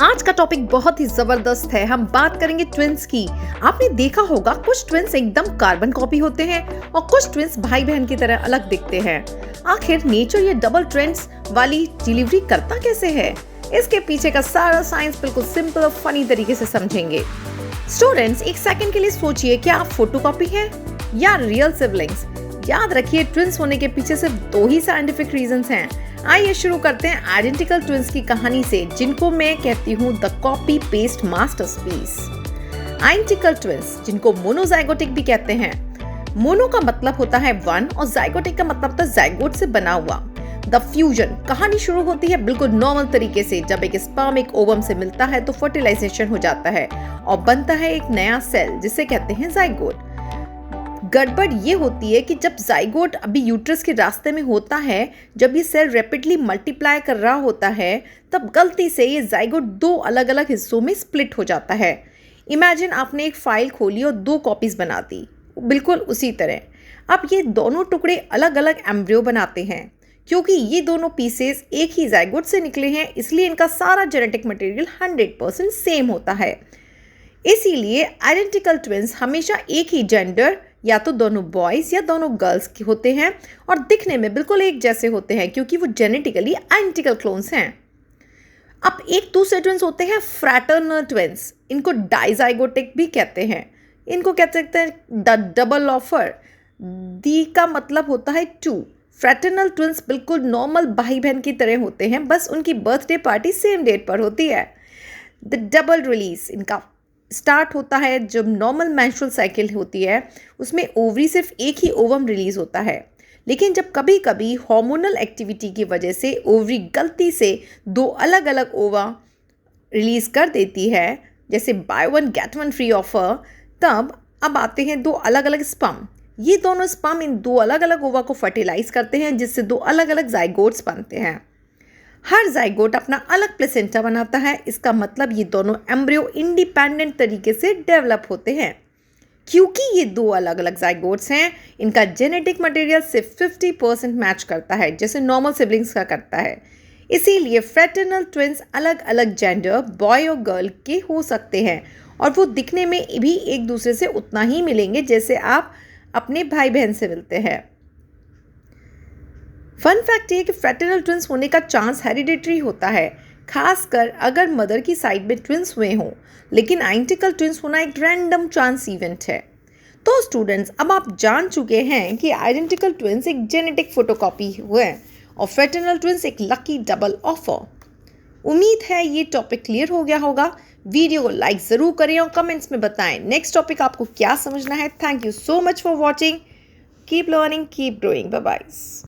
आज का टॉपिक बहुत ही जबरदस्त है। हम बात करेंगे ट्विंस की। आपने देखा होगा कुछ ट्विंस एकदम कार्बन कॉपी होते हैं और कुछ ट्विंस भाई बहन की तरह अलग दिखते हैं। आखिर नेचर ये डबल ट्विंस वाली डिलीवरी करता कैसे है? इसके पीछे का सारा साइंस बिल्कुल सिंपल और फनी तरीके से समझेंगे। स्टूडेंट्स, एक सेकंड के लिए सोचिए, क्या आप फोटोकॉपी हैं या रियल सिबलिंग्स? याद रखिए, ट्विंस होने के पीछे सिर्फ दो ही साइंटिफिक रीजंस हैं। आइए शुरू करते हैं आइडेंटिकल ट्विंस की कहानी से, जिनको मैं कहती हूँ the copy paste masterpiece. Identical twins, जिनको मोनोजाइगोटिक भी कहते हैं। मोनो का मतलब होता है वन और जाइगोटिक का मतलब होता है जाइगोट से बना हुआ। द फ्यूजन कहानी शुरू होती है बिल्कुल नॉर्मल तरीके से। जब एक स्पर्म एक ओवम से मिलता है तो फर्टिलाइजेशन हो जाता है और बनता है एक नया सेल, जिसे कहते हैं जाइगोट। गड़बड़ ये होती है कि जब जाइगोट अभी यूट्रस के रास्ते में होता है, जब ये सेल रैपिडली मल्टीप्लाई कर रहा होता है, तब गलती से ये जाइगोट दो अलग अलग हिस्सों में स्प्लिट हो जाता है। इमेजिन आपने एक फाइल खोली और दो कॉपीज बना दी, बिल्कुल उसी तरह। अब ये दोनों टुकड़े अलग अलग एम्ब्रियो बनाते हैं। क्योंकि ये दोनों पीसेस एक ही जाइगोट से निकले हैं, इसलिए इनका सारा जेनेटिक मटेरियल 100% सेम होता है। इसीलिए आइडेंटिकल ट्विंस हमेशा एक ही जेंडर, या तो दोनों बॉयज या दोनों गर्ल्स के होते हैं और दिखने में बिल्कुल एक जैसे होते हैं, क्योंकि वो जेनेटिकली आइडेंटिकल क्लोन्स हैं। अब एक दूसरे ट्विंस होते हैं फ्रैटर्नल ट्विंस। इनको डाइजाइगोटिक भी कहते हैं। इनको कह सकते हैं द डबल ऑफर। दी का मतलब होता है टू। फ्रैटर्नल ट्विंस बिल्कुल नॉर्मल भाई बहन की तरह होते हैं, बस उनकी बर्थडे पार्टी सेम डेट पर होती है। द डबल रिलीज इनका स्टार्ट होता है जब नॉर्मल मेंस्ट्रुअल साइकिल होती है, उसमें ओवरी सिर्फ एक ही ओवम रिलीज होता है। लेकिन जब कभी कभी हार्मोनल एक्टिविटी की वजह से ओवरी गलती से दो अलग अलग ओवा रिलीज कर देती है, जैसे by one get one free offer, तब अब आते हैं दो अलग अलग स्पर्म। ये दोनों स्पर्म इन दो अलग अलग ओवा को फर्टिलाइज करते हैं, जिससे दो अलग अलग जाइगोट्स बनते हैं। हर जाइगोट अपना अलग प्लेसेंटा बनाता है। इसका मतलब ये दोनों एम्ब्रियो इंडिपेंडेंट तरीके से डेवलप होते हैं। क्योंकि ये दो अलग अलग जाइगोट्स हैं, इनका जेनेटिक मटेरियल सिर्फ 50% मैच करता है, जैसे नॉर्मल सिबलिंग्स का करता है। इसीलिए फ्रैटर्नल ट्विंस अलग अलग जेंडर, बॉय और गर्ल के हो सकते हैं, और वो दिखने में भी एक दूसरे से उतना ही मिलेंगे जैसे आप अपने भाई बहन से मिलते हैं। फन फैक्ट ये है कि फ्रैटर्नल ट्विंस होने का चांस हेरिडिटरी होता है, खासकर अगर मदर की साइड में ट्विंस हुए हों। लेकिन आइडेंटिकल ट्विंस होना एक रैंडम चांस इवेंट है। तो स्टूडेंट्स, अब आप जान चुके हैं कि आइडेंटिकल ट्विंस एक जेनेटिक फोटोकॉपी हुए और फ्रैटर्नल ट्विंस एक लकी डबल ऑफर। उम्मीद है ये टॉपिक क्लियर हो गया होगा। वीडियो को लाइक ज़रूर करें और कमेंट्स में बताएं नेक्स्ट टॉपिक आपको क्या समझना है। Thank you so much for watching. Keep learning, keep growing. Bye bye.